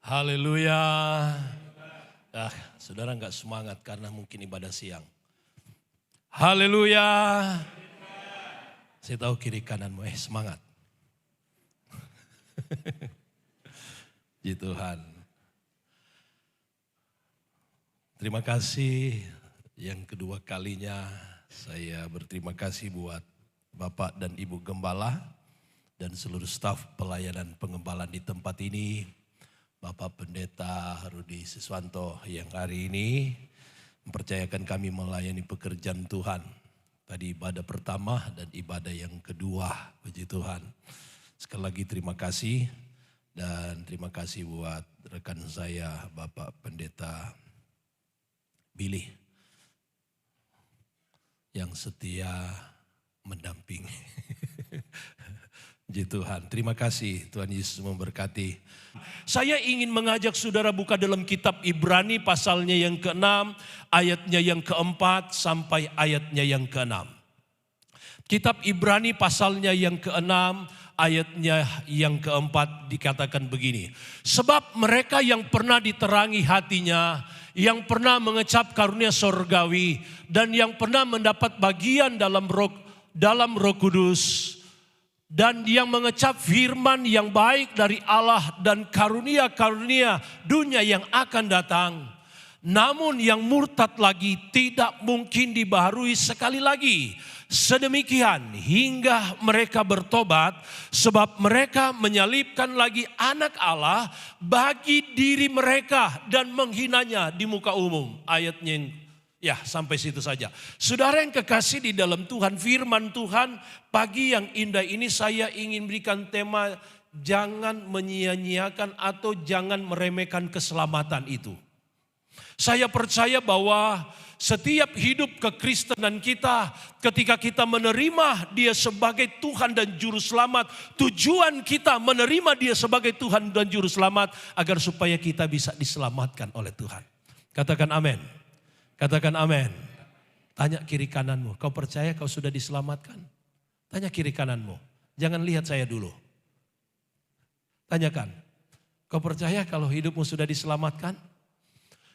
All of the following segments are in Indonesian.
Haleluya. Saudara nggak semangat karena mungkin ibadah siang. Haleluya. Saya tahu kiri kananmu, semangat. Puji Tuhan. Terima kasih yang kedua kalinya saya berterima kasih buat Bapak dan Ibu Gembala dan seluruh staf pelayanan pengembalaan di tempat ini. Bapak Pendeta Rudi Siswanto yang hari ini mempercayakan kami melayani pekerjaan Tuhan. Tadi ibadah pertama dan ibadah yang kedua, puji Tuhan. Sekali lagi terima kasih dan terima kasih buat rekan saya Bapak Pendeta Billy yang setia mendampingi. Puji Tuhan, terima kasih, Tuhan Yesus memberkati. Saya ingin mengajak saudara buka dalam kitab Ibrani pasalnya yang ke-6, ayatnya yang ke-4 sampai ayatnya yang ke-6. Kitab Ibrani pasalnya yang ke-6, ayatnya yang ke-4 dikatakan begini. Sebab mereka yang pernah diterangi hatinya, yang pernah mengecap karunia sorgawi, dan yang pernah mendapat bagian dalam Roh Kudus, dan yang mengecap firman yang baik dari Allah dan karunia-karunia dunia yang akan datang. Namun yang murtad lagi tidak mungkin dibaharui sekali lagi. Sedemikian hingga mereka bertobat, sebab mereka menyalibkan lagi anak Allah bagi diri mereka dan menghinanya di muka umum. Ayatnya sampai situ saja. Saudara yang kekasih di dalam Tuhan, firman Tuhan pagi yang indah ini saya ingin berikan tema jangan menyia-nyiakan atau jangan meremehkan keselamatan itu. Saya percaya bahwa setiap hidup kekristenan kita, ketika kita menerima Dia sebagai Tuhan dan Juru Selamat, tujuan kita menerima Dia sebagai Tuhan dan Juru Selamat agar supaya kita bisa diselamatkan oleh Tuhan. Katakan amin. Katakan amin. Tanya kiri kananmu, kau percaya kau sudah diselamatkan? Tanya kiri kananmu, jangan lihat saya dulu. Tanyakan, kau percaya kalau hidupmu sudah diselamatkan?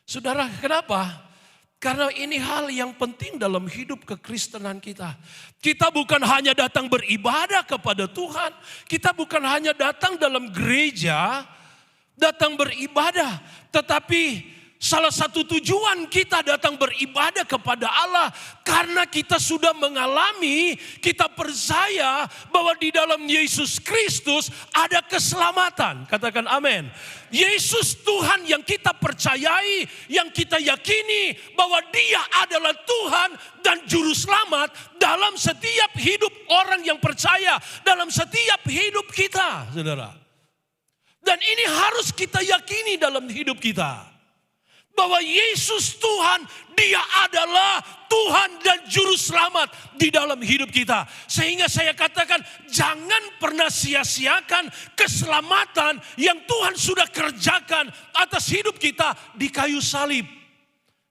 Saudara, kenapa? Karena ini hal yang penting dalam hidup kekristenan kita. Kita bukan hanya datang beribadah kepada Tuhan. Kita bukan hanya datang dalam gereja, datang beribadah. Tetapi salah satu tujuan kita datang beribadah kepada Allah. Karena kita sudah mengalami, kita percaya bahwa di dalam Yesus Kristus ada keselamatan. Katakan amin. Yesus Tuhan yang kita percayai, yang kita yakini bahwa Dia adalah Tuhan dan Juru Selamat dalam setiap hidup orang yang percaya, dalam setiap hidup kita, saudara. Dan ini harus kita yakini dalam hidup kita. Bahwa Yesus Tuhan, Dia adalah Tuhan dan Juru Selamat di dalam hidup kita. Sehingga saya katakan jangan pernah sia-siakan keselamatan yang Tuhan sudah kerjakan atas hidup kita di kayu salib.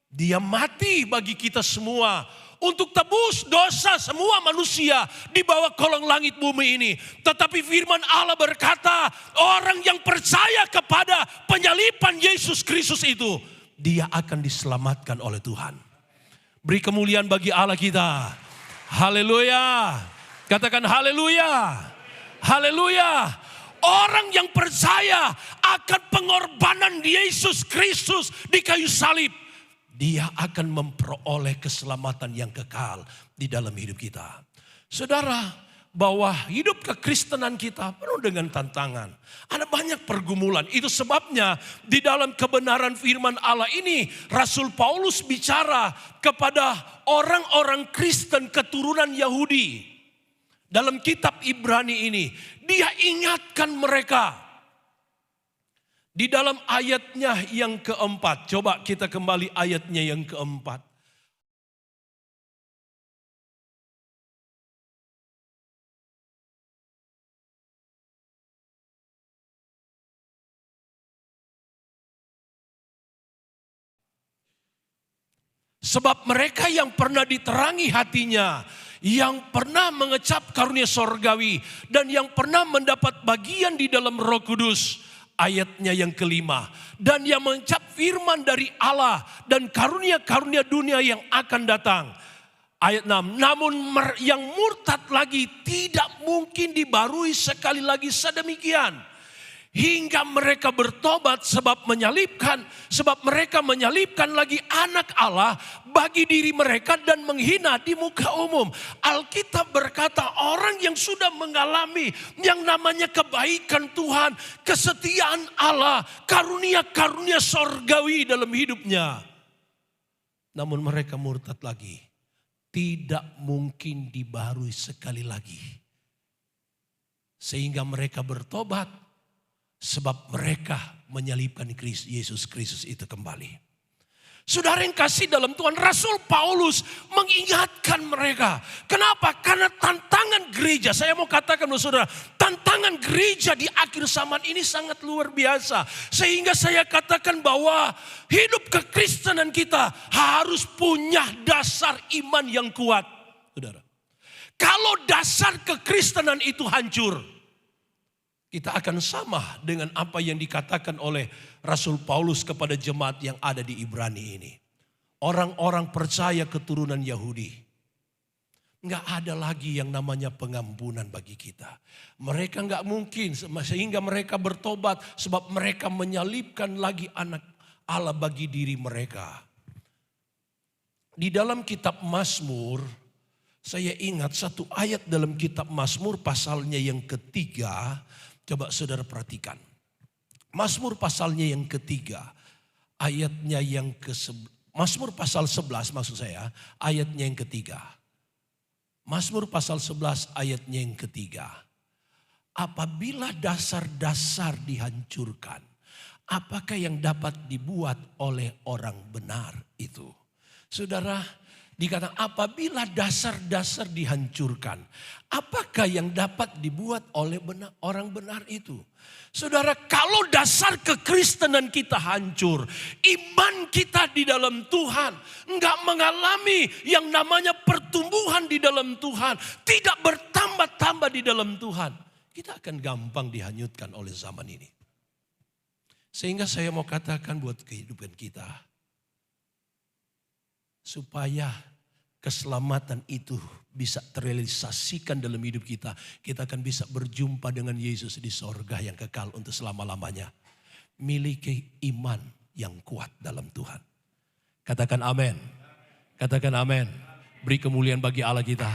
Dia mati bagi kita semua untuk tebus dosa semua manusia di bawah kolong langit bumi ini. Tetapi firman Allah berkata, orang yang percaya kepada penyaliban Yesus Kristus itu, dia akan diselamatkan oleh Tuhan. Beri kemuliaan bagi Allah kita. Haleluya. Katakan haleluya. Haleluya. Orang yang percaya akan pengorbanan Yesus Kristus di kayu salib, dia akan memperoleh keselamatan yang kekal di dalam hidup kita. Saudara, bahwa hidup kekristenan kita penuh dengan tantangan. Ada banyak pergumulan. Itu sebabnya di dalam kebenaran firman Allah ini Rasul Paulus bicara kepada orang-orang Kristen keturunan Yahudi. Dalam kitab Ibrani ini dia ingatkan mereka. Di dalam ayatnya yang keempat. Coba kita kembali ayatnya yang keempat. Sebab mereka yang pernah diterangi hatinya, yang pernah mengecap karunia sorgawi, dan yang pernah mendapat bagian di dalam Roh Kudus. Ayatnya yang kelima, dan yang mengecap firman dari Allah dan karunia-karunia dunia yang akan datang. Ayat 6, namun yang murtad lagi tidak mungkin dibarui sekali lagi sedemikian. Hingga mereka bertobat sebab mereka menyalibkan lagi anak Allah bagi diri mereka dan menghina di muka umum. Alkitab berkata orang yang sudah mengalami yang namanya kebaikan Tuhan, kesetiaan Allah, karunia-karunia sorgawi dalam hidupnya. Namun mereka murtad lagi. Tidak mungkin dibarui sekali lagi. Sehingga mereka bertobat. Sebab mereka menyalibkan Yesus Kristus itu kembali. Saudara yang kasih dalam Tuhan, Rasul Paulus mengingatkan mereka. Kenapa? Karena tantangan gereja, saya mau katakan saudara, tantangan gereja di akhir zaman ini sangat luar biasa. Sehingga saya katakan bahwa hidup kekristenan kita harus punya dasar iman yang kuat. Saudara, kalau dasar kekristenan itu hancur, kita akan sama dengan apa yang dikatakan oleh Rasul Paulus kepada jemaat yang ada di Ibrani ini. Orang-orang percaya keturunan Yahudi. Nggak ada lagi yang namanya pengampunan bagi kita. Mereka nggak mungkin sehingga mereka bertobat sebab mereka menyalibkan lagi anak Allah bagi diri mereka. Di dalam kitab Mazmur, saya ingat satu ayat dalam kitab Mazmur pasalnya yang ketiga. Coba saudara perhatikan. Mazmur pasalnya yang ketiga. Ayatnya yang Mazmur pasal 11 maksud saya. Ayatnya yang ketiga. Mazmur pasal 11 ayatnya yang ketiga. Apabila dasar-dasar dihancurkan, apakah yang dapat dibuat oleh orang benar itu? Saudara, dikatakan apabila dasar-dasar dihancurkan, apakah yang dapat dibuat oleh orang benar itu? Saudara, kalau dasar kekristenan kita hancur, iman kita di dalam Tuhan enggak mengalami yang namanya pertumbuhan di dalam Tuhan, tidak bertambah-tambah di dalam Tuhan, kita akan gampang dihanyutkan oleh zaman ini. Sehingga saya mau katakan buat kehidupan kita, supaya keselamatan itu bisa terrealisasikan dalam hidup kita. Kita akan bisa berjumpa dengan Yesus di sorga yang kekal untuk selama-lamanya. Miliki iman yang kuat dalam Tuhan. Katakan amin. Katakan amin. Beri kemuliaan bagi Allah kita.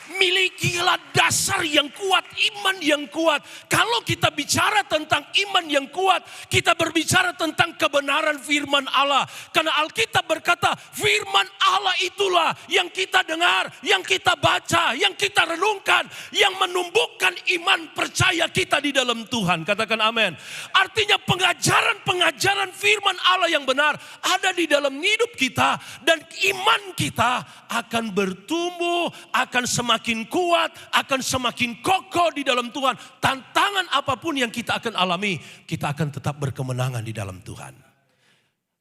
Milikilah dasar yang kuat, iman yang kuat. Kalau kita bicara tentang iman yang kuat, kita berbicara tentang kebenaran firman Allah. Karena Alkitab berkata, firman Allah itulah yang kita dengar, yang kita baca, yang kita renungkan, yang menumbuhkan iman percaya kita di dalam Tuhan. Katakan amin. Artinya pengajaran firman Allah yang benar ada di dalam hidup kita, dan iman kita akan bertumbuh, akan semakin kuat, akan semakin kokoh di dalam Tuhan. Tantangan apapun yang kita akan alami, kita akan tetap berkemenangan di dalam Tuhan.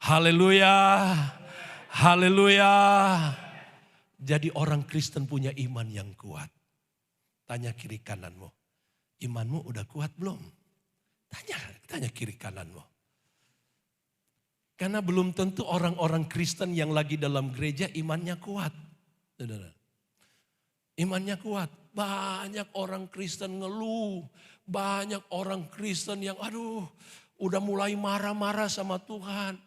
Haleluya. Haleluya. Jadi orang Kristen punya iman yang kuat. Tanya kiri kananmu, imanmu udah kuat belum? Tanya kiri kananmu. Karena belum tentu orang-orang Kristen yang lagi dalam gereja imannya kuat. Saudara. Imannya kuat. Banyak orang Kristen ngeluh. Banyak orang Kristen yang udah mulai marah-marah sama Tuhan.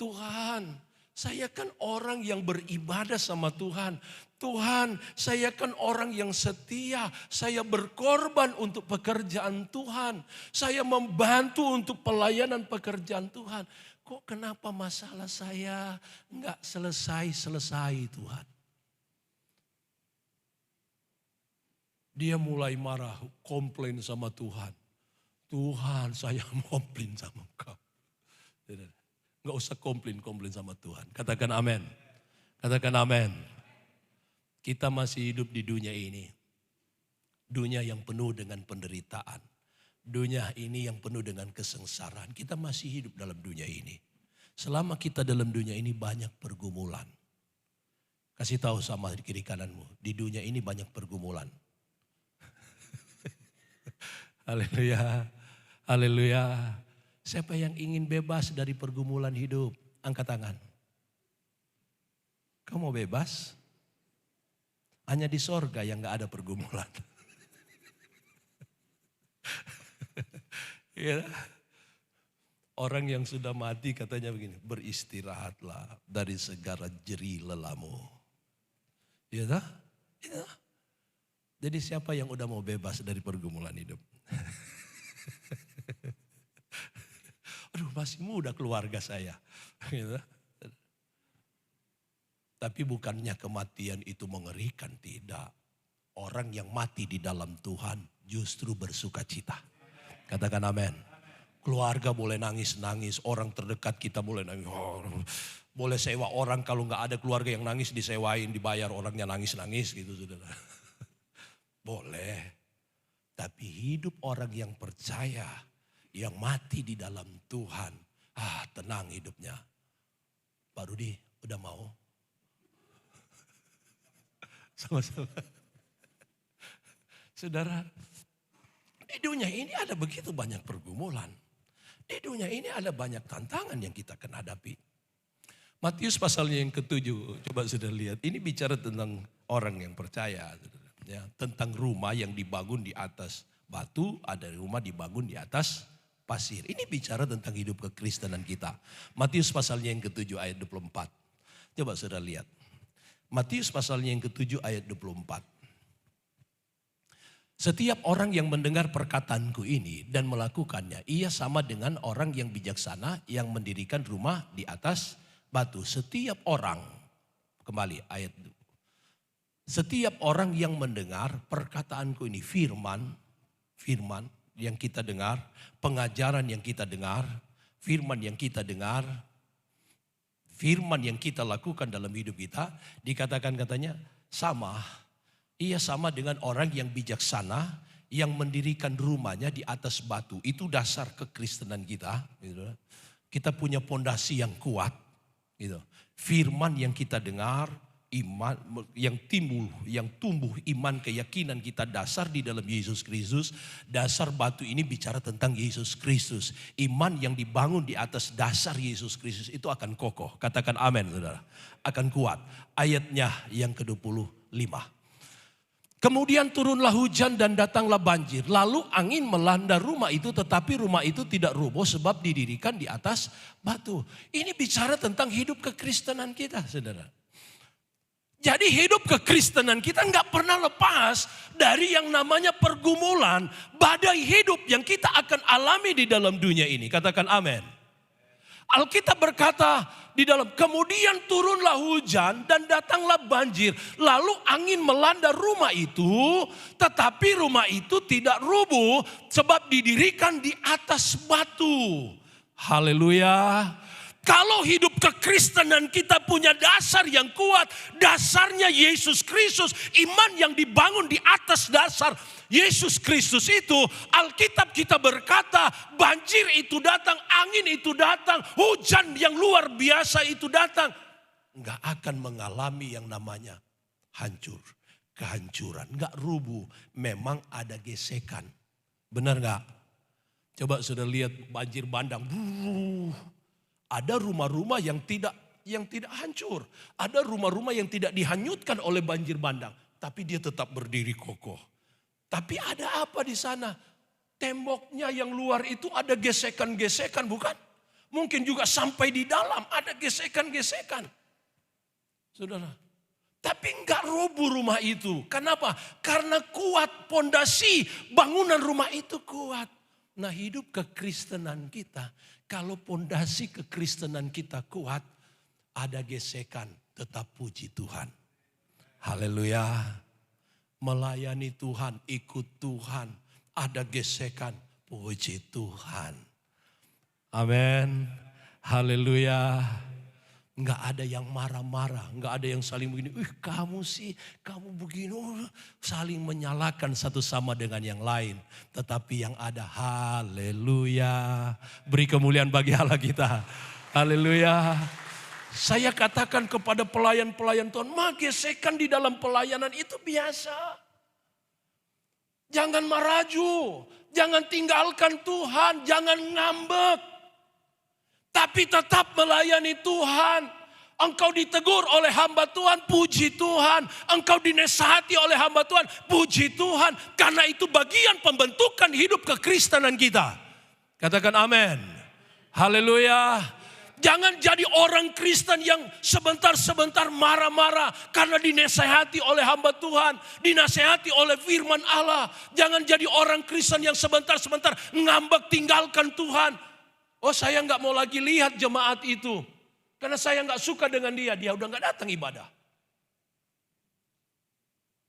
Tuhan, saya kan orang yang beribadah sama Tuhan. Tuhan, saya kan orang yang setia. Saya berkorban untuk pekerjaan Tuhan. Saya membantu untuk pelayanan pekerjaan Tuhan. Kok kenapa masalah saya enggak selesai-selesai Tuhan? Dia mulai marah, komplain sama Tuhan. Tuhan, saya komplain sama Engkau. Enggak usah komplain sama Tuhan. Katakan amin. Katakan amin. Kita masih hidup di dunia ini. Dunia yang penuh dengan penderitaan. Dunia ini yang penuh dengan kesengsaraan. Kita masih hidup dalam dunia ini. Selama kita dalam dunia ini banyak pergumulan. Kasih tahu sama di kiri kananmu, di dunia ini banyak pergumulan. Haleluya, haleluya. Siapa yang ingin bebas dari pergumulan hidup? Angkat tangan. Kamu mau bebas? Hanya di sorga yang gak ada pergumulan. Ya. Orang yang sudah mati katanya begini, beristirahatlah dari segala jerih lelamu. Ya tak? Ya. Jadi siapa yang udah mau bebas dari pergumulan hidup? Aduh, masih muda keluarga saya. Gitu. Tapi bukannya kematian itu mengerikan, tidak. Orang yang mati di dalam Tuhan justru bersuka cita. Katakan amin. Keluarga boleh nangis-nangis, orang terdekat kita boleh nangis. Oh, boleh sewa orang, kalau nggak ada keluarga yang nangis disewain, dibayar orangnya nangis-nangis gitu saudara. Boleh. Tapi hidup orang yang percaya, yang mati di dalam Tuhan, tenang hidupnya. Pak Rudi, udah mau? Sama-sama. Saudara, di dunia ini ada begitu banyak pergumulan. Di dunia ini ada banyak tantangan yang kita akan hadapi. Matius pasalnya yang ke-7, coba saudara lihat. Ini bicara tentang orang yang percaya. Ya, tentang rumah yang dibangun di atas batu, ada rumah dibangun di atas pasir. Ini bicara tentang hidup kekristenan kita. Matius pasalnya yang ke-7 ayat 24. Coba saudara lihat. Matius pasalnya yang ke-7 ayat 24. Setiap orang yang mendengar perkataanku ini dan melakukannya, ia sama dengan orang yang bijaksana yang mendirikan rumah di atas batu. Setiap orang, kembali ayat itu. Setiap orang yang mendengar perkataanku ini, firman yang kita dengar, pengajaran yang kita dengar, firman yang kita dengar, firman yang kita lakukan dalam hidup kita, dikatakan katanya sama. Ia sama dengan orang yang bijaksana yang mendirikan rumahnya di atas batu. Itu dasar kekristenan kita. Gitu. Kita punya pondasi yang kuat. Gitu. Firman yang kita dengar, iman yang timbul, yang tumbuh iman keyakinan kita dasar di dalam Yesus Kristus. Dasar batu ini bicara tentang Yesus Kristus. Iman yang dibangun di atas dasar Yesus Kristus itu akan kokoh. Katakan amin saudara. Akan kuat. Ayatnya yang ke-25. Kemudian turunlah hujan dan datanglah banjir. Lalu angin melanda rumah itu, tetapi rumah itu tidak roboh sebab didirikan di atas batu. Ini bicara tentang hidup kekristenan kita saudara. Jadi hidup kekristenan kita nggak pernah lepas dari yang namanya pergumulan, badai hidup yang kita akan alami di dalam dunia ini. Katakan amin. Alkitab berkata di dalam, kemudian turunlah hujan dan datanglah banjir. Lalu angin melanda rumah itu, tetapi rumah itu tidak rubuh sebab didirikan di atas batu. Haleluya. Kalau hidup kekristenan kita punya dasar yang kuat, dasarnya Yesus Kristus, iman yang dibangun di atas dasar Yesus Kristus itu, Alkitab kita berkata banjir itu datang, angin itu datang, hujan yang luar biasa itu datang, enggak akan mengalami yang namanya hancur, kehancuran, enggak rubuh, memang ada gesekan. Benar enggak? Coba sudah lihat banjir bandang. Ada rumah-rumah yang tidak hancur. Ada rumah-rumah yang tidak dihanyutkan oleh banjir bandang. Tapi dia tetap berdiri kokoh. Tapi ada apa di sana? Temboknya yang luar itu ada gesekan-gesekan bukan? Mungkin juga sampai di dalam ada gesekan-gesekan. Saudara. Tapi enggak roboh rumah itu. Kenapa? Karena kuat pondasi bangunan rumah itu kuat. Nah hidup kekristenan kita, kalau pondasi kekristenan kita kuat, ada gesekan, tetap puji Tuhan. Haleluya. Melayani Tuhan, ikut Tuhan, ada gesekan, puji Tuhan. Amin. Haleluya. Enggak ada yang marah-marah, enggak ada yang saling begini, kamu sih, kamu begini, saling menyalahkan satu sama dengan yang lain. Tetapi yang ada haleluya, beri kemuliaan bagi Allah kita. Haleluya. Saya katakan kepada pelayan-pelayan Tuhan, gesekan di dalam pelayanan itu biasa. Jangan maraju, jangan tinggalkan Tuhan, jangan ngambek. Tapi tetap melayani Tuhan. Engkau ditegur oleh hamba Tuhan, puji Tuhan. Engkau dinasihati oleh hamba Tuhan, puji Tuhan. Karena itu bagian pembentukan hidup kekristenan kita. Katakan amin. Haleluya. Jangan jadi orang Kristen yang sebentar-sebentar marah-marah karena dinasehati oleh hamba Tuhan, dinasehati oleh firman Allah. Jangan jadi orang Kristen yang sebentar-sebentar ngambek tinggalkan Tuhan. Oh, saya nggak mau lagi lihat jemaat itu karena saya nggak suka dengan dia. Dia udah nggak datang ibadah.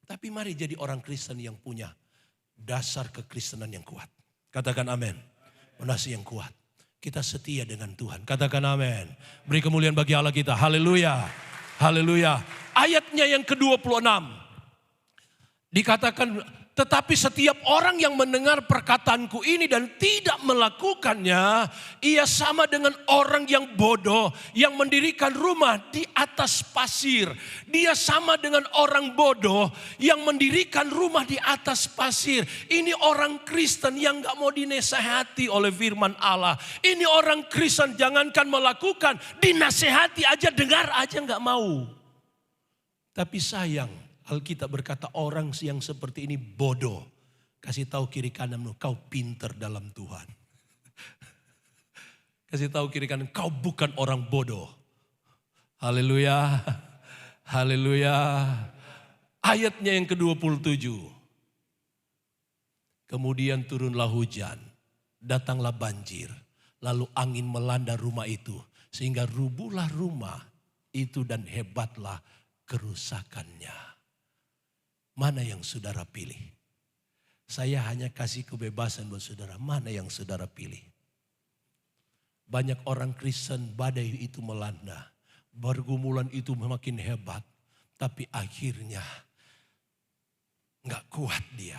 Tapi mari jadi orang Kristen yang punya dasar kekristenan yang kuat. Katakan amin. Fondasi yang kuat. Kita setia dengan Tuhan. Katakan amin. Beri kemuliaan bagi Allah kita. Haleluya. Haleluya. Ayatnya yang ke-26. Dikatakan, tetapi setiap orang yang mendengar perkataanku ini dan tidak melakukannya, ia sama dengan orang yang bodoh yang mendirikan rumah di atas pasir. Dia sama dengan orang bodoh yang mendirikan rumah di atas pasir. Ini orang Kristen yang gak mau dinasehati oleh firman Allah. Ini orang Kristen jangankan melakukan, dinasehati aja, dengar aja gak mau. Tapi sayang, Alkitab berkata orang yang seperti ini bodoh. Kasih tahu kiri kananmu, kau pinter dalam Tuhan. Kasih tahu kiri kanan, kau bukan orang bodoh. Haleluya. Haleluya. Ayatnya yang ke-27. Kemudian turunlah hujan, datanglah banjir. Lalu angin melanda rumah itu. Sehingga rubuhlah rumah itu dan hebatlah kerusakannya. Mana yang saudara pilih? Saya hanya kasih kebebasan buat saudara. Mana yang saudara pilih? Banyak orang Kristen badai itu melanda. Pergumulan itu makin hebat. Tapi akhirnya gak kuat dia.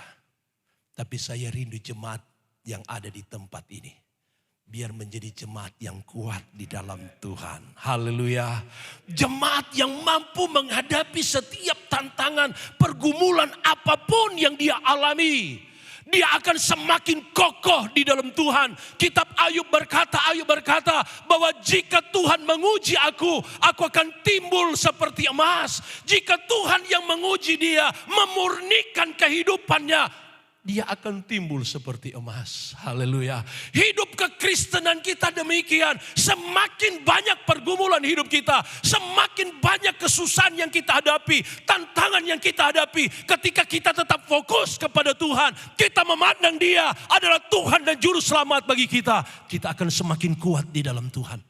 Tapi saya rindu jemaat yang ada di tempat ini. Biar menjadi jemaat yang kuat di dalam Tuhan. Haleluya. Jemaat yang mampu menghadapi setiap tantangan, pergumulan apapun yang dia alami. Dia akan semakin kokoh di dalam Tuhan. Kitab Ayub berkata bahwa jika Tuhan menguji aku akan timbul seperti emas. Jika Tuhan yang menguji dia, memurnikan kehidupannya, dia akan timbul seperti emas. Haleluya. Hidup kekristenan kita demikian. Semakin banyak pergumulan hidup kita, semakin banyak kesusahan yang kita hadapi, tantangan yang kita hadapi. Ketika kita tetap fokus kepada Tuhan, kita memandang Dia adalah Tuhan dan Juru Selamat bagi kita, kita akan semakin kuat di dalam Tuhan.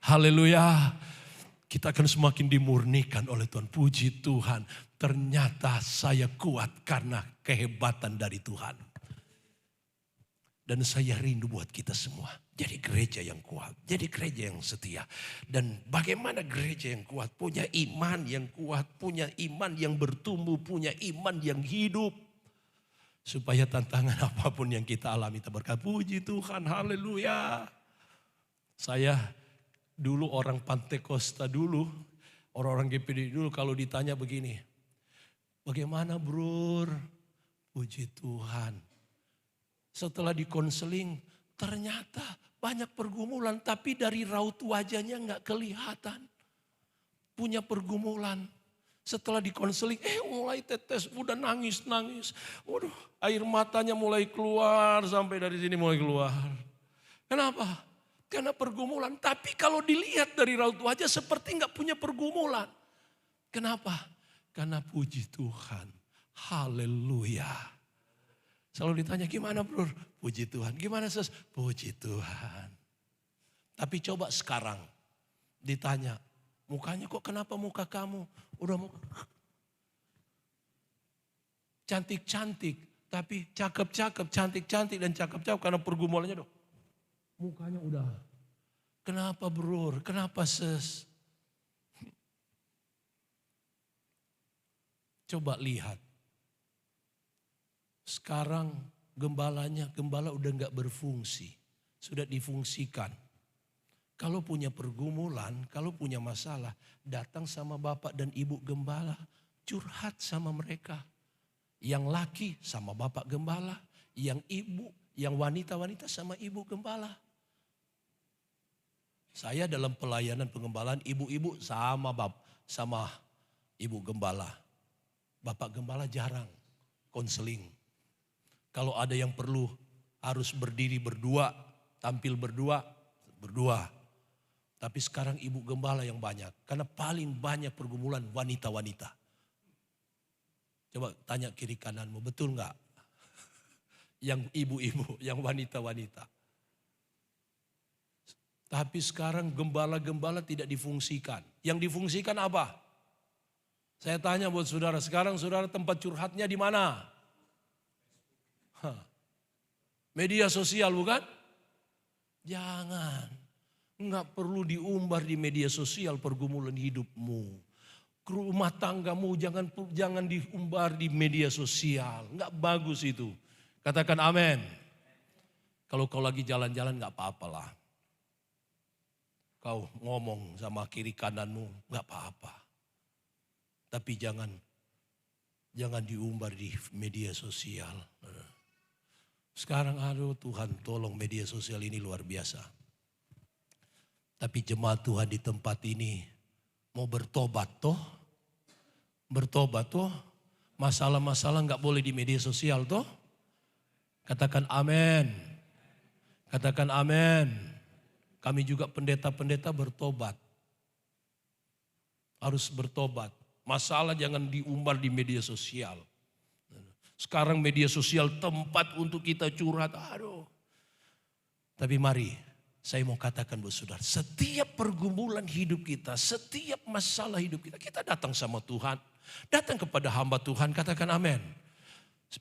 Haleluya. Kita akan semakin dimurnikan oleh Tuhan. Puji Tuhan. Ternyata saya kuat karena kehebatan dari Tuhan. Dan saya rindu buat kita semua. Jadi gereja yang kuat. Jadi gereja yang setia. Dan bagaimana gereja yang kuat? Punya iman yang kuat. Punya iman yang bertumbuh. Punya iman yang hidup. Supaya tantangan apapun yang kita alami. Kita berkata, puji Tuhan. Haleluya. Saya dulu orang Pantekosta dulu. Orang-orang GPD dulu kalau ditanya begini. Bagaimana bro? Puji Tuhan. Setelah dikonseling ternyata banyak pergumulan. Tapi dari raut wajahnya gak kelihatan. Punya pergumulan. Setelah dikonseling mulai tetes. Udah nangis-nangis. Waduh, air matanya mulai keluar. Sampai dari sini mulai keluar. Kenapa? Karena pergumulan. Tapi kalau dilihat dari raut wajah seperti gak punya pergumulan. Kenapa? Karena puji Tuhan. Haleluya. Selalu ditanya gimana bro? Puji Tuhan. Gimana sis? Puji Tuhan. Tapi coba sekarang ditanya. Mukanya kok kenapa muka kamu? Udah muka. Cantik-cantik. Tapi cakep-cakep. Cantik-cantik dan cakep-cakep. Karena pergumulannya dong. Mukanya udah. Kenapa bro? Kenapa sis? Coba lihat. Sekarang gembala udah gak berfungsi. Sudah difungsikan. Kalau punya pergumulan, kalau punya masalah, datang sama bapak dan ibu gembala, curhat sama mereka. Yang laki sama bapak gembala, yang ibu, yang wanita-wanita sama ibu gembala. Saya dalam pelayanan pengembalaan, ibu-ibu sama ibu gembala. Bapak gembala jarang konseling. Kalau ada yang perlu harus berdiri berdua, tampil berdua. Tapi sekarang ibu gembala yang banyak. Karena paling banyak pergumulan wanita-wanita. Coba tanya kiri kananmu, betul enggak? Yang ibu-ibu, yang wanita-wanita. Tapi sekarang gembala-gembala tidak difungsikan. Yang difungsikan apa? Saya tanya buat saudara, sekarang saudara tempat curhatnya di mana? Media sosial bukan? Jangan. Enggak perlu diumbar di media sosial pergumulan hidupmu. Rumah tanggamu jangan diumbar di media sosial. Enggak bagus itu. Katakan amin. Kalau kau lagi jalan-jalan enggak apa-apalah. Kau ngomong sama kiri kananmu enggak apa-apa. Tapi jangan diumbar di media sosial. Sekarang aduh Tuhan tolong media sosial ini luar biasa. Tapi jemaat Tuhan di tempat ini mau bertobat toh. Bertobat toh. Masalah-masalah enggak boleh di media sosial toh. Katakan amin. Katakan amin. Kami juga pendeta-pendeta bertobat. Harus bertobat. Masalah jangan diumbar di media sosial. Sekarang media sosial tempat untuk kita curhat. Aduh. Tapi mari. Saya mau katakan buat saudara, setiap pergumulan hidup kita, setiap masalah hidup kita, kita datang sama Tuhan. Datang kepada hamba Tuhan, katakan amin.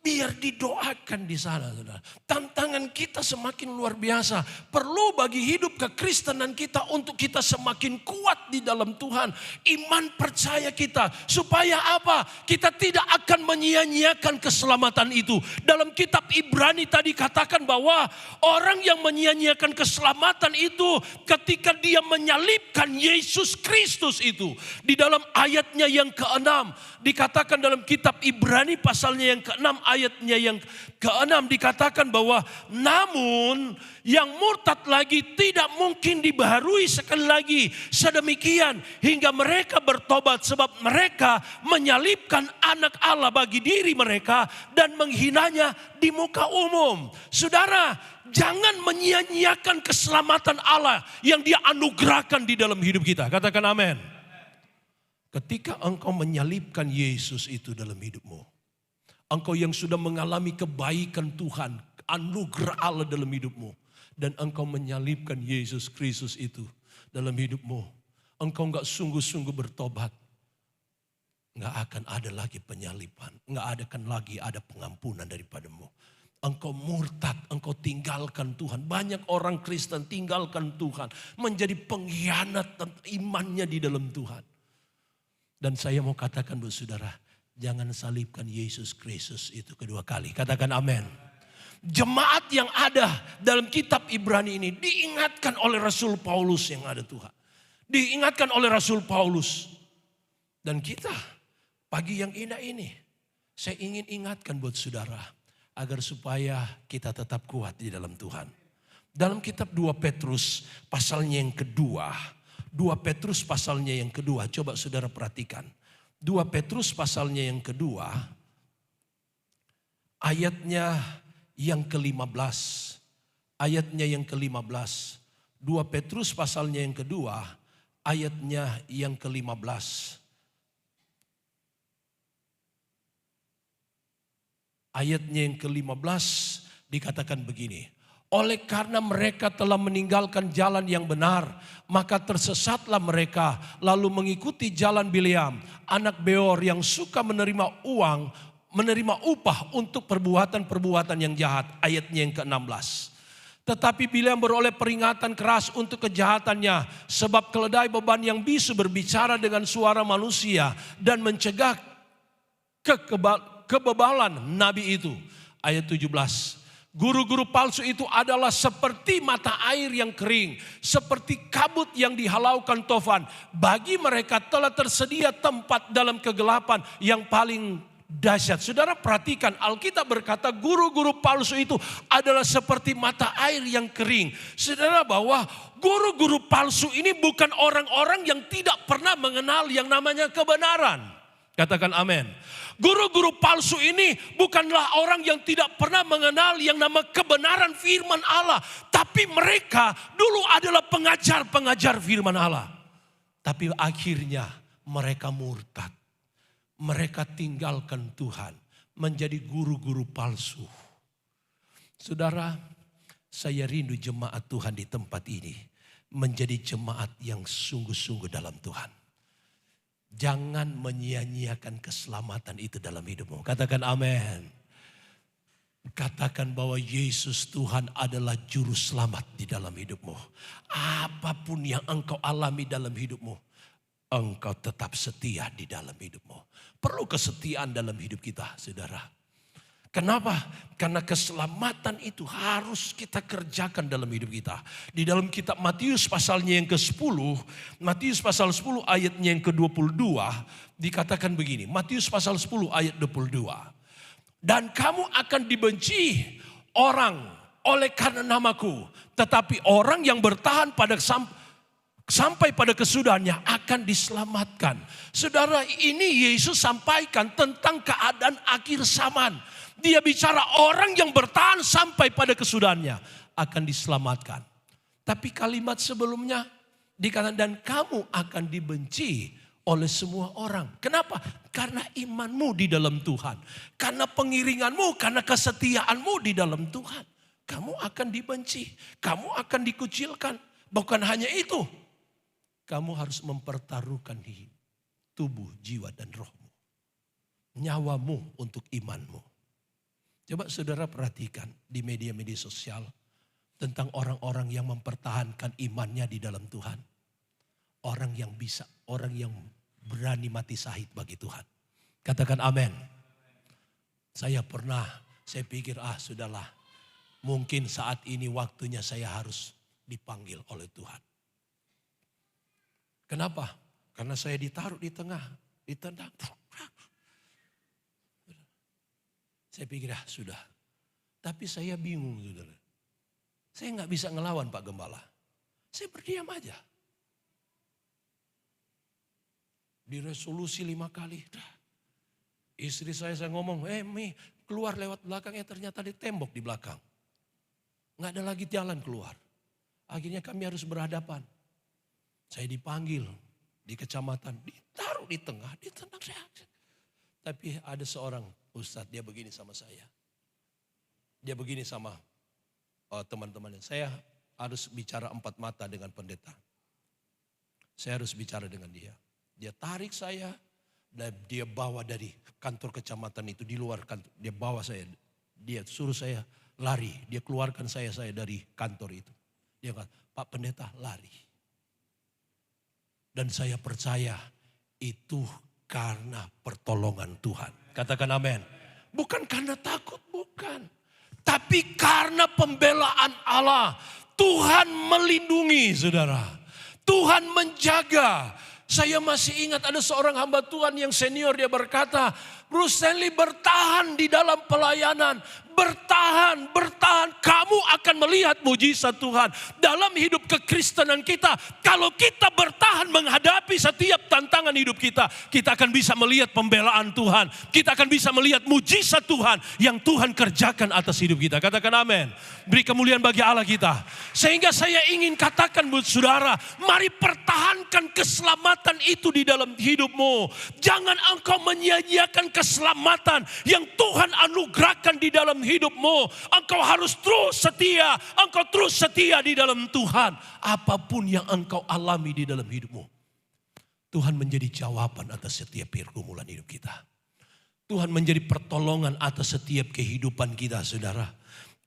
Biar didoakan di sana, saudara. Tantangan kita semakin luar biasa. Perlu bagi hidup kekristenan kita untuk kita semakin kuat di dalam Tuhan. Iman percaya kita. Supaya apa? Kita tidak akan menyia-nyiakan keselamatan itu. Dalam kitab Ibrani tadi katakan bahwa orang yang menyia-nyiakan keselamatan itu ketika dia menyalibkan Yesus Kristus itu. Di dalam ayatnya yang ke-6 dikatakan dalam kitab Ibrani pasalnya yang ke-6 ayatnya yang ke-6 dikatakan bahwa namun yang murtad lagi tidak mungkin dibaharui sekali lagi sedemikian hingga mereka bertobat sebab mereka menyalibkan anak Allah bagi diri mereka dan menghinanya di muka umum. Saudara, jangan menyia-nyiakan keselamatan Allah yang Dia anugerahkan di dalam hidup kita. Katakan amin. Ketika engkau menyalibkan Yesus itu dalam hidupmu, engkau yang sudah mengalami kebaikan Tuhan, anugerah Allah dalam hidupmu, dan engkau menyalibkan Yesus Kristus itu dalam hidupmu, engkau enggak sungguh-sungguh bertobat, enggak akan ada lagi penyaliban, enggak akan lagi ada pengampunan daripadamu. Engkau murtad, engkau tinggalkan Tuhan. Banyak orang Kristen tinggalkan Tuhan, menjadi pengkhianat imannya di dalam Tuhan. Dan saya mau katakan buat saudara, jangan salibkan Yesus Kristus itu kedua kali. Katakan amin. Jemaat yang ada dalam kitab Ibrani ini diingatkan oleh Rasul Paulus yang ada Tuhan. Diingatkan oleh Rasul Paulus. Dan kita pagi yang indah ini, saya ingin ingatkan buat saudara agar supaya kita tetap kuat di dalam Tuhan. Dalam kitab 2 Petrus pasalnya yang kedua. 2 Petrus pasalnya yang kedua, coba saudara perhatikan. 2 Petrus pasalnya yang kedua, ayatnya yang ke-15. Ayatnya yang ke-15. 2 Petrus pasalnya yang kedua, ayatnya yang ke-15. Ayatnya yang ke-15 dikatakan begini. Oleh karena mereka telah meninggalkan jalan yang benar, maka tersesatlah mereka lalu mengikuti jalan Bileam, anak Beor yang suka menerima upah untuk perbuatan-perbuatan yang jahat. Ayatnya yang ke-16. Tetapi Bileam beroleh peringatan keras untuk kejahatannya, sebab keledai beban yang bisu berbicara dengan suara manusia dan mencegah kebebalan nabi itu. Ayat 17. Guru-guru palsu itu adalah seperti mata air yang kering, seperti kabut yang dihalaukan tofan. Bagi mereka telah tersedia tempat dalam kegelapan yang paling dahsyat. Saudara perhatikan, Alkitab berkata guru-guru palsu itu adalah seperti mata air yang kering. Saudara, bahwa guru-guru palsu ini bukan orang-orang yang tidak pernah mengenal yang namanya kebenaran. Katakan amin. Guru-guru palsu ini bukanlah orang yang tidak pernah mengenal yang nama kebenaran firman Allah. Tapi mereka dulu adalah pengajar-pengajar firman Allah. Tapi akhirnya mereka murtad. Mereka tinggalkan Tuhan, menjadi guru-guru palsu. Saudara, saya rindu jemaat Tuhan di tempat ini menjadi jemaat yang sungguh-sungguh dalam Tuhan. Jangan menyia-nyiakan keselamatan itu dalam hidupmu. Katakan amin. Katakan bahwa Yesus Tuhan adalah juru selamat di dalam hidupmu. Apapun yang engkau alami dalam hidupmu, engkau tetap setia di dalam hidupmu. Perlu kesetiaan dalam hidup kita, saudara. Kenapa? Karena keselamatan itu harus kita kerjakan dalam hidup kita. Di dalam kitab Matius pasalnya yang ke-10, Matius pasal 10 ayatnya yang ke-22, dikatakan begini. Matius pasal 10 ayat 22. Dan kamu akan dibenci orang oleh karena namaku. Tetapi orang yang bertahan pada sampai pada kesudahannya akan diselamatkan. Saudara, ini Yesus sampaikan tentang keadaan akhir zaman. Dia bicara orang yang bertahan sampai pada kesudahannya akan diselamatkan. Tapi kalimat sebelumnya dikatakan dan kamu akan dibenci oleh semua orang. Kenapa? Karena imanmu di dalam Tuhan. Karena pengiringanmu, karena kesetiaanmu di dalam Tuhan. Kamu akan dibenci, kamu akan dikucilkan. Bukan hanya itu. Kamu harus mempertaruhkan tubuh, jiwa dan rohmu. Nyawamu untuk imanmu. Coba saudara perhatikan di media-media sosial tentang orang-orang yang mempertahankan imannya di dalam Tuhan. Orang yang bisa, orang yang berani mati syahid bagi Tuhan. Katakan amin. Saya pikir sudahlah. Mungkin saat ini waktunya saya harus dipanggil oleh Tuhan. Kenapa? Karena saya ditaruh di tengah, ditendang. Saya pikir sudah. Tapi saya bingung, saudara. Saya nggak bisa ngelawan Pak Gembala. Saya berdiam aja. Diresolusi 5 kali. Istri saya ngomong, Mi, keluar lewat belakangnya, ternyata di tembok di belakang. Nggak ada lagi jalan keluar. Akhirnya kami harus berhadapan. Saya dipanggil di kecamatan, ditaruh di tengah, ditendang saya. Tapi ada seorang ustadz, dia begini sama saya. Dia begini sama teman-temannya. Saya harus bicara 4 mata dengan pendeta. Saya harus bicara dengan dia. Dia tarik saya, dan dia bawa dari kantor kecamatan itu di luar kantor. Dia bawa saya, dia suruh saya lari. Dia keluarkan saya dari kantor itu. Dia kata, Pak Pendeta lari. Dan saya percaya itu karena pertolongan Tuhan. Katakan amin. Bukan karena takut, bukan. Tapi karena pembelaan Allah. Tuhan melindungi, saudara. Tuhan menjaga. Saya masih ingat ada seorang hamba Tuhan yang senior, dia berkata, Bruce Stanley bertahan di dalam pelayanan. Bertahan. Kamu akan melihat mujizat Tuhan. Dalam hidup kekristenan kita, kalau kita bertahan menghadapi setiap tantangan hidup kita, kita akan bisa melihat pembelaan Tuhan. Kita akan bisa melihat mujizat Tuhan yang Tuhan kerjakan atas hidup kita. Katakan amin. Beri kemuliaan bagi Allah kita. Sehingga saya ingin katakan buat saudara, mari pertahankan keselamatan itu di dalam hidupmu. Jangan engkau menyia-nyiakan keselamatan yang Tuhan anugerahkan di dalam hidupmu. Engkau harus terus setia. Engkau terus setia di dalam Tuhan. Apapun yang engkau alami di dalam hidupmu, Tuhan menjadi jawaban atas setiap pergumulan hidup kita. Tuhan menjadi pertolongan atas setiap kehidupan kita, saudara.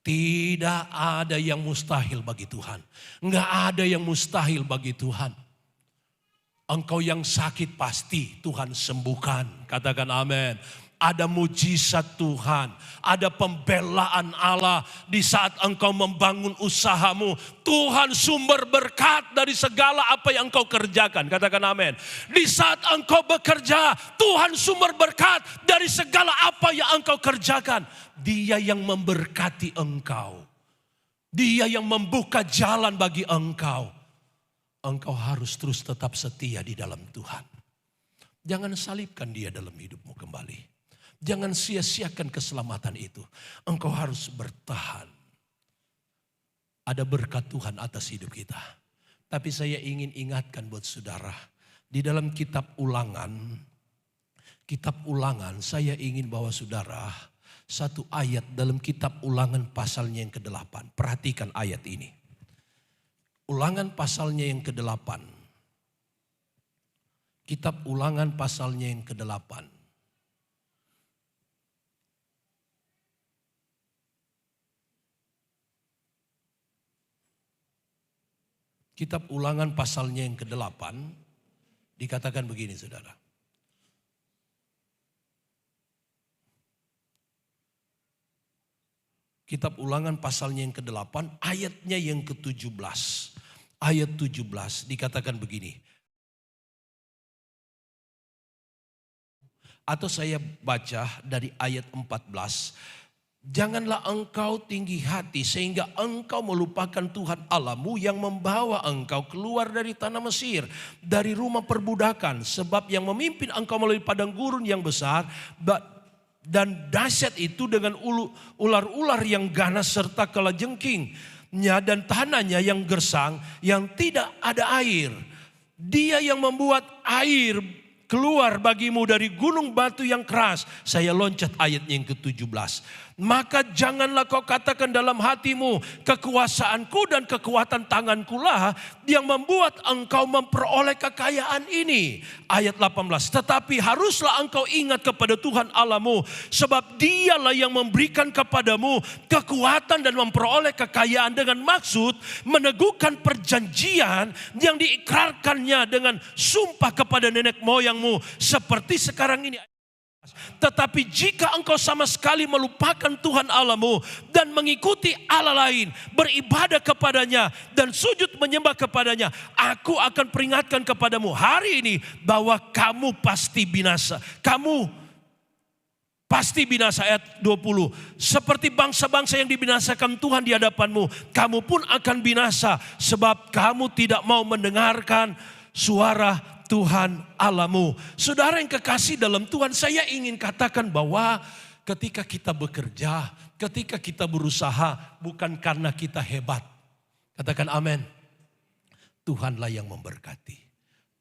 Tidak ada yang mustahil bagi Tuhan. Enggak ada yang mustahil bagi Tuhan. Engkau yang sakit pasti Tuhan sembuhkan. Katakan amin. Ada mujizat Tuhan, ada pembelaan Allah di saat engkau membangun usahamu. Tuhan sumber berkat dari segala apa yang engkau kerjakan. Katakan amin. Di saat engkau bekerja, Tuhan sumber berkat dari segala apa yang engkau kerjakan. Dia yang memberkati engkau. Dia yang membuka jalan bagi engkau. Engkau harus terus tetap setia di dalam Tuhan. Jangan salibkan dia dalam hidupmu kembali. Jangan sia-siakan keselamatan itu. Engkau harus bertahan. Ada berkat Tuhan atas hidup kita. Tapi saya ingin ingatkan buat saudara. Di dalam kitab Ulangan saya ingin bawa saudara satu ayat dalam kitab Ulangan pasalnya yang ke-8. Perhatikan ayat ini. Ulangan pasalnya yang ke-8. Kitab Ulangan pasalnya yang ke-8. Kitab Ulangan pasalnya yang ke-8 dikatakan begini saudara. Kitab Ulangan pasalnya yang ke-8 ayatnya yang ke-17. Ayat 17 dikatakan begini. Atau saya baca dari ayat 14. Janganlah engkau tinggi hati sehingga engkau melupakan Tuhan Allahmu yang membawa engkau keluar dari tanah Mesir, dari rumah perbudakan. Sebab yang memimpin engkau melalui padang gurun yang besar dan dahsyat itu dengan ular-ular yang ganas serta kalajengkingnya dan tanahnya yang gersang yang tidak ada air. Dia yang membuat air keluar bagimu dari gunung batu yang keras. Saya loncat ayat yang ke-17. Maka janganlah kau katakan dalam hatimu, kekuasaanku dan kekuatan tanganku lah yang membuat engkau memperoleh kekayaan ini. Ayat 18. Tetapi haruslah engkau ingat kepada Tuhan Allahmu, sebab dialah yang memberikan kepadamu kekuatan dan memperoleh kekayaan dengan maksud meneguhkan perjanjian yang diikrarkannya dengan sumpah kepada nenek moyangmu seperti sekarang ini. Tetapi jika engkau sama sekali melupakan Tuhan Allahmu dan mengikuti Allah lain, beribadah kepadanya dan sujud menyembah kepadanya, aku akan peringatkan kepadamu hari ini bahwa kamu pasti binasa. Kamu pasti binasa. Ayat 20. Seperti bangsa-bangsa yang dibinasakan Tuhan di hadapanmu, kamu pun akan binasa sebab kamu tidak mau mendengarkan suara Tuhan Allahmu. Saudara yang kekasih dalam Tuhan, saya ingin katakan bahwa ketika kita bekerja, ketika kita berusaha, bukan karena kita hebat. Katakan amin. Tuhanlah yang memberkati.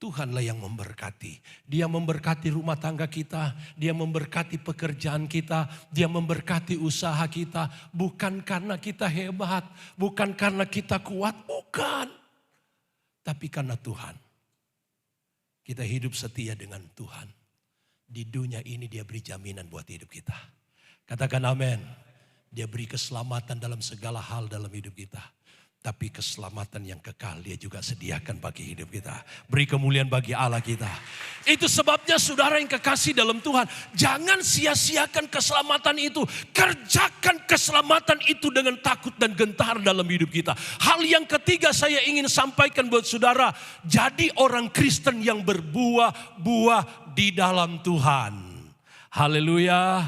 Tuhanlah yang memberkati. Dia memberkati rumah tangga kita. Dia memberkati pekerjaan kita. Dia memberkati usaha kita. Bukan karena kita hebat. Bukan karena kita kuat. Bukan. Tapi karena Tuhan. Kita hidup setia dengan Tuhan. Di dunia ini dia beri jaminan buat hidup kita. Katakan amin. Dia beri keselamatan dalam segala hal dalam hidup kita. Tapi keselamatan yang kekal dia juga sediakan bagi hidup kita. Beri kemuliaan bagi Allah kita. Itu sebabnya saudara yang kekasih dalam Tuhan. Jangan sia-siakan keselamatan itu. Kerjakan keselamatan itu dengan takut dan gentar dalam hidup kita. Hal yang ketiga saya ingin sampaikan buat saudara. Jadi orang Kristen yang berbuah-buah di dalam Tuhan. Haleluya.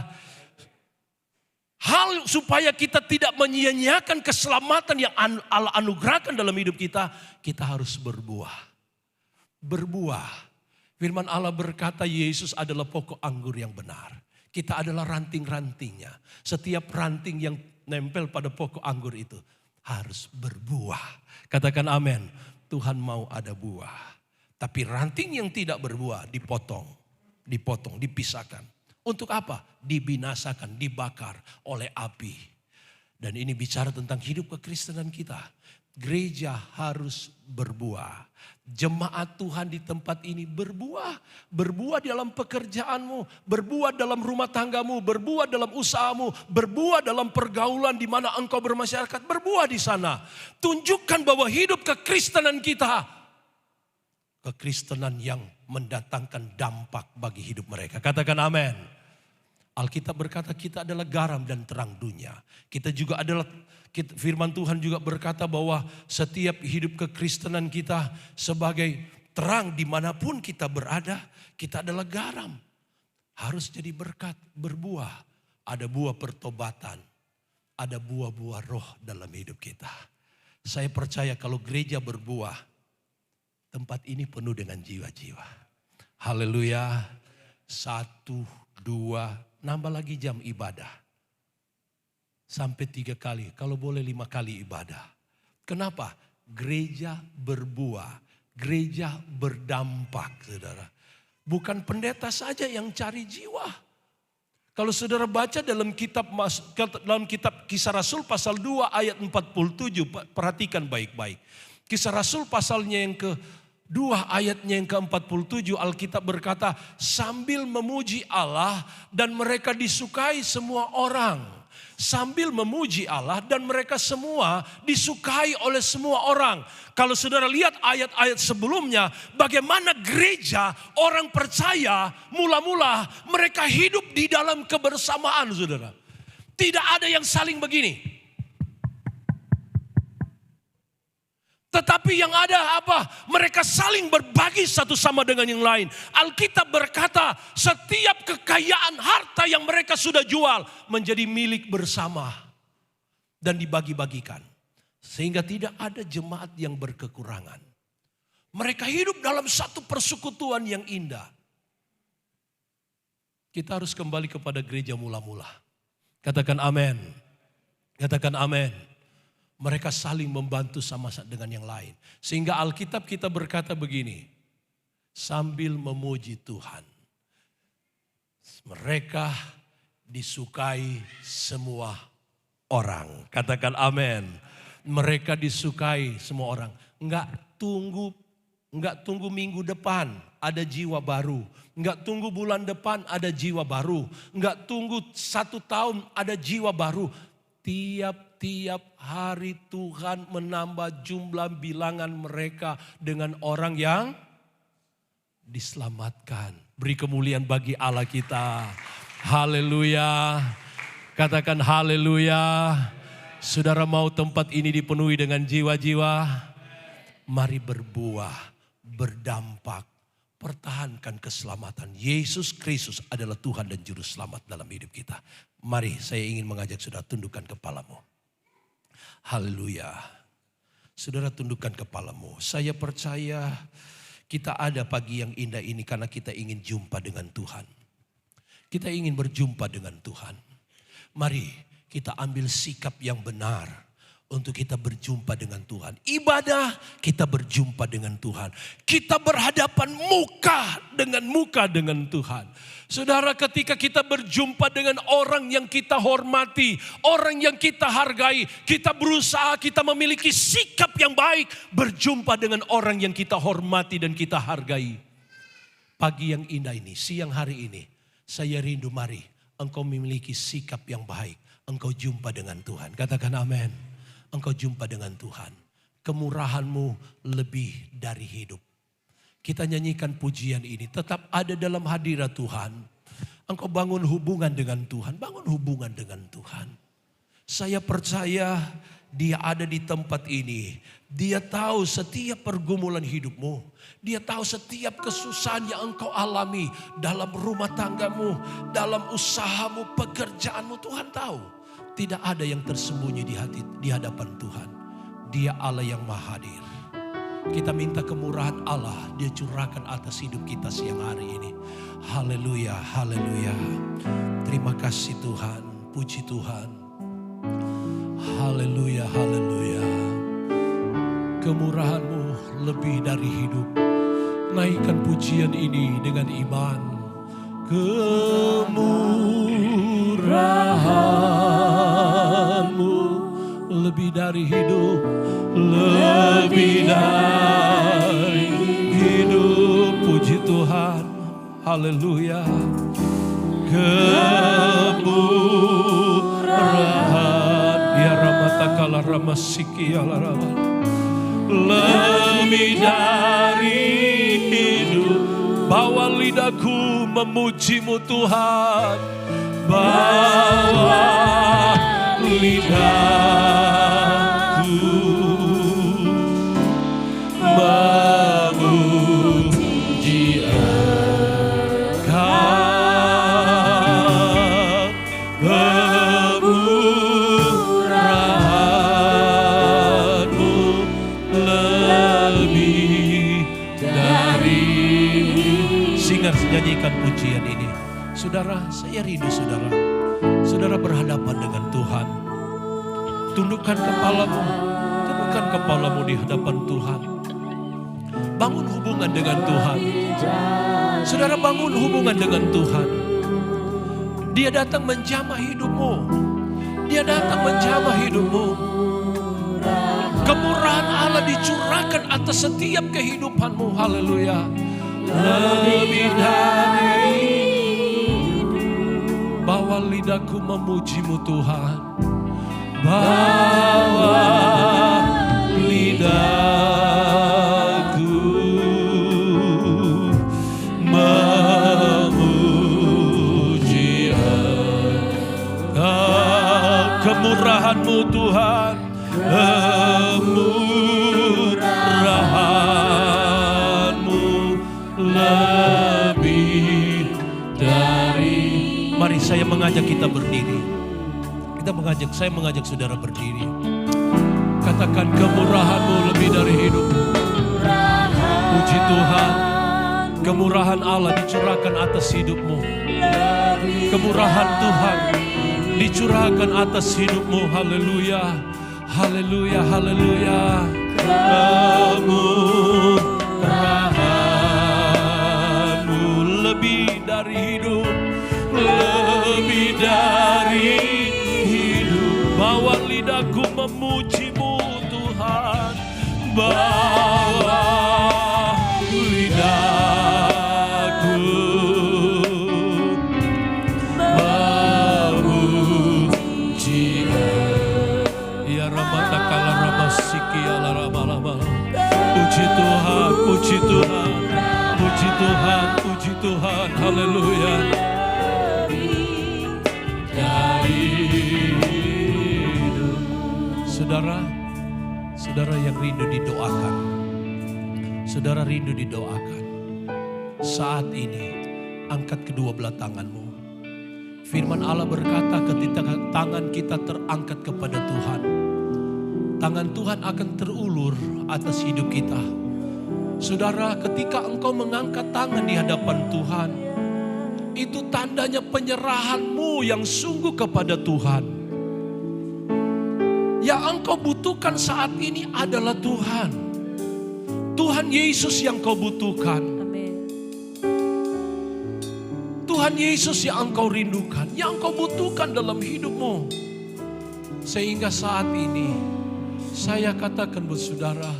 Hal supaya kita tidak menyia-nyiakan keselamatan yang Allah anugerahkan dalam hidup kita. Kita harus berbuah. Berbuah. Firman Allah berkata Yesus adalah pokok anggur yang benar. Kita adalah ranting-rantingnya. Setiap ranting yang nempel pada pokok anggur itu harus berbuah. Katakan amin. Tuhan mau ada buah. Tapi ranting yang tidak berbuah dipotong, dipisahkan. Untuk apa? Dibinasakan, dibakar oleh api. Dan ini bicara tentang hidup kekristenan kita. Gereja harus berbuah. Jemaat Tuhan di tempat ini berbuah. Berbuah dalam pekerjaanmu, berbuah dalam rumah tanggamu, berbuah dalam usahamu, berbuah dalam pergaulan di mana engkau bermasyarakat, berbuah di sana. Tunjukkan bahwa hidup kekristenan kita, kekristenan yang mendatangkan dampak bagi hidup mereka. Katakan amin. Alkitab berkata kita adalah garam dan terang dunia. Kita juga adalah, firman Tuhan juga berkata bahwa setiap hidup kekristenan kita sebagai terang dimanapun kita berada, kita adalah garam. Harus jadi berkat, berbuah. Ada buah pertobatan, ada buah-buah roh dalam hidup kita. Saya percaya kalau gereja berbuah, tempat ini penuh dengan jiwa-jiwa. Haleluya. 1, 2, nambah lagi jam ibadah. Sampai 3 kali, kalau boleh 5 kali ibadah. Kenapa? Gereja berbuah, gereja berdampak, saudara. Bukan pendeta saja yang cari jiwa. Kalau saudara baca dalam kitab Kisah Rasul pasal 2 ayat 47, perhatikan baik-baik. Kisah Rasul pasalnya yang ke-2 ayatnya yang ke-47, Alkitab berkata, sambil memuji Allah dan mereka disukai semua orang. Sambil memuji Allah dan mereka semua disukai oleh semua orang. Kalau saudara lihat ayat-ayat sebelumnya, bagaimana gereja orang percaya mula-mula mereka hidup di dalam kebersamaan, saudara. Tidak ada yang saling begini. Tetapi yang ada apa? Mereka saling berbagi satu sama dengan yang lain. Alkitab berkata setiap kekayaan harta yang mereka sudah jual menjadi milik bersama. Dan dibagi-bagikan. Sehingga tidak ada jemaat yang berkekurangan. Mereka hidup dalam satu persekutuan yang indah. Kita harus kembali kepada gereja mula-mula. Katakan amin. Katakan amin. Mereka saling membantu sama dengan yang lain. Sehingga Alkitab kita berkata begini. Sambil memuji Tuhan. Mereka disukai semua orang. Katakan amin. Mereka disukai semua orang. Enggak tunggu minggu depan ada jiwa baru. Enggak tunggu bulan depan ada jiwa baru. Enggak tunggu 1 tahun ada jiwa baru. Tiap hari Tuhan menambah jumlah bilangan mereka dengan orang yang diselamatkan. Beri kemuliaan bagi Allah kita. Haleluya. Katakan haleluya. Saudara mau tempat ini dipenuhi dengan jiwa-jiwa? Mari berbuah, berdampak, pertahankan keselamatan. Yesus Kristus adalah Tuhan dan Juru Selamat dalam hidup kita. Mari saya ingin mengajak saudara tundukkan kepalamu. Haleluya. Saudara tundukkan kepalamu. Saya percaya kita ada pagi yang indah ini karena kita ingin jumpa dengan Tuhan. Kita ingin berjumpa dengan Tuhan. Mari kita ambil sikap yang benar untuk kita berjumpa dengan Tuhan. Ibadah kita berjumpa dengan Tuhan. Kita berhadapan muka dengan Tuhan. Saudara, ketika kita berjumpa dengan orang yang kita hormati, orang yang kita hargai, kita berusaha, kita memiliki sikap yang baik berjumpa dengan orang yang kita hormati dan kita hargai. Pagi yang indah ini, siang hari ini, saya rindu mari engkau memiliki sikap yang baik. Engkau jumpa dengan Tuhan. Katakan amin. Engkau jumpa dengan Tuhan. Kemurahan-Mu lebih dari hidup. Kita nyanyikan pujian ini. Tetap ada dalam hadirat Tuhan. Engkau bangun hubungan dengan Tuhan. Bangun hubungan dengan Tuhan. Saya percaya Dia ada di tempat ini. Dia tahu setiap pergumulan hidupmu. Dia tahu setiap kesusahan yang engkau alami. Dalam rumah tanggamu. Dalam usahamu, pekerjaanmu. Tuhan tahu. Tidak ada yang tersembunyi di hadapan Tuhan. Dia Allah yang maha hadir. Kita minta kemurahan Allah. Dia curahkan atas hidup kita siang hari ini. Haleluya, haleluya. Terima kasih Tuhan. Puji Tuhan. Haleluya, haleluya. Kemurahan-Mu lebih dari hidup. Naikkan pujian ini dengan iman. Kemurahan-Mu lebih dari hidup, lebih dari hidup. Puji Tuhan, haleluya. Kemurahan, ya ramatakala ramasiki ya larawan. Lebih dari hidup, bawa lidahku memuji-Mu Tuhan. bawa lidahku memuji Engkau, kemurahan-Mu lebih dari. Singer nyanyikan pujian ini. Saudara, saya rindu saudara. Saudara berhadapan dengan Tuhan. Tundukkan kepalamu. Tundukkan kepalamu di hadapan Tuhan. Bangun hubungan dengan Tuhan. Saudara, bangun hubungan dengan Tuhan. Dia datang menjamah hidupmu. Dia datang menjamah hidupmu. Kemurahan Allah dicurahkan atas setiap kehidupanmu. Haleluya. Lebih dari. Bawa lidahku memuji-Mu Tuhan. Bawa lidahku memuji Engkau, kemurahan-Mu Tuhan, kemurahan-Mu lebih dari. Mari saya mengajak kita berdiri. Saya mengajak saudara berdiri. Katakan, kemurahan-Mu lebih dari hidup. Puji Tuhan. Kemurahan Allah dicurahkan atas hidupmu. Kemurahan Tuhan dicurahkan atas hidupmu. Haleluya. Haleluya. Haleluya. Kemurahan-Mu lebih dari hidup. Lebih dari hidup. Bawa lidahku memuji-Mu Tuhan. Bawa lidahku memuji. Ya ramata kala ramasiki ala ramalama. Puji Tuhan, puji Tuhan, puji Tuhan, puji Tuhan. Haleluya. Saudara yang rindu didoakan. Saudara rindu didoakan. Saat ini angkat kedua belah tanganmu. Firman Allah berkata ketika tangan kita terangkat kepada Tuhan, tangan Tuhan akan terulur atas hidup kita. Saudara, ketika engkau mengangkat tangan di hadapan Tuhan, itu tandanya penyerahanmu yang sungguh kepada Tuhan. Yang engkau butuhkan saat ini adalah Tuhan. Tuhan Yesus yang kau butuhkan. Tuhan Yesus yang engkau rindukan, yang engkau butuhkan dalam hidupmu. Sehingga saat ini saya katakan buat saudara,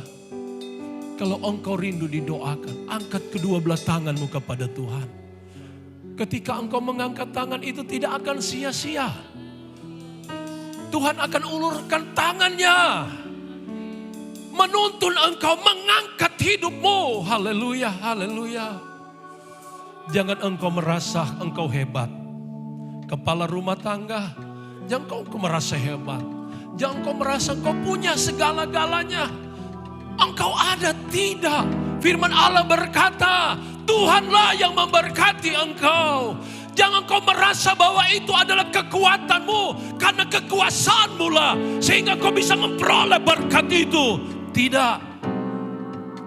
kalau engkau rindu didoakan, angkat kedua belah tanganmu kepada Tuhan. Ketika engkau mengangkat tangan itu tidak akan sia-sia. Tuhan akan ulurkan tangannya, menuntun engkau mengangkat hidupmu. Haleluya, haleluya. Jangan engkau merasa engkau hebat. Kepala rumah tangga, jangan engkau merasa hebat. Jangan engkau merasa engkau punya segala-galanya. Engkau ada, tidak. Firman Allah berkata, Tuhanlah yang memberkati engkau. Jangan kau merasa bahwa itu adalah kekuatanmu, karena kekuasaanmu lah sehingga kau bisa memperoleh berkat itu. Tidak.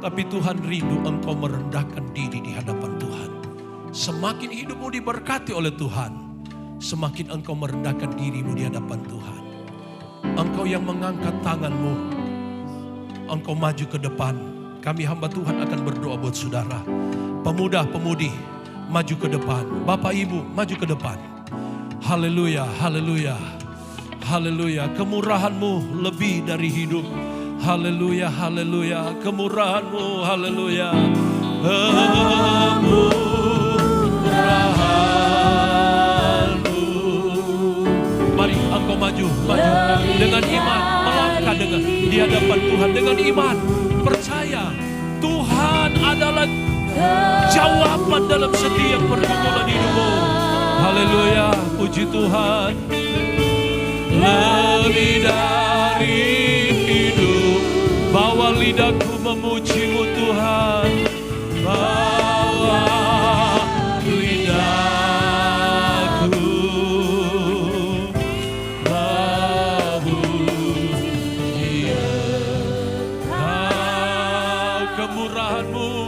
Tapi Tuhan rindu engkau merendahkan diri di hadapan Tuhan. Semakin hidupmu diberkati oleh Tuhan, semakin engkau merendahkan dirimu di hadapan Tuhan. Engkau yang mengangkat tanganmu, engkau maju ke depan. Kami hamba Tuhan akan berdoa buat saudara. Pemuda, pemudi, maju ke depan. Bapak Ibu, maju ke depan. Haleluya, haleluya, haleluya. Kemurahan-Mu lebih dari hidup. Haleluya, haleluya. Kemurahan-Mu, haleluya. Kemurahan-Mu. Mari engkau maju, maju dengan iman, melangkah dengan di hadapan Tuhan dengan iman. Percaya Tuhan adalah jawaban dalam setiap pergumulan hidupmu. Haleluya. Haleluya, puji Tuhan. Lebih dari hidup, bawa lidahku memuji-Mu Tuhan. Bawa lidahku memuji Engkau. Kemurahan-Mu